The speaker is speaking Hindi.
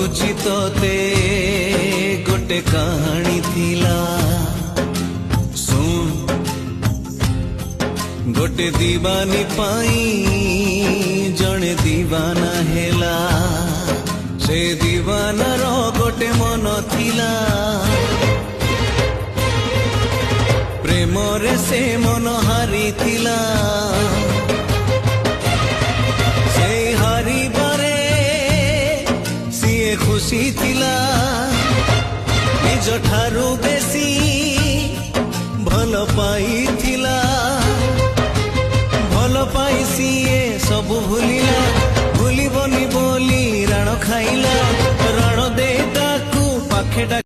कहुची तोते गोटे कहानी थिला सुन गोटे दीवानी पाई जने दीवाना हेला से दीवानार गोटे मन थिला प्रेम रे से मन हारी थिला से हारी बारे सीए खुशी थिला निज ठारू बेसी भल पाई थिला भल पाई सीए सबु भूलिला भूलिबनी बोली राण खाइला राण दे ताकू पाखे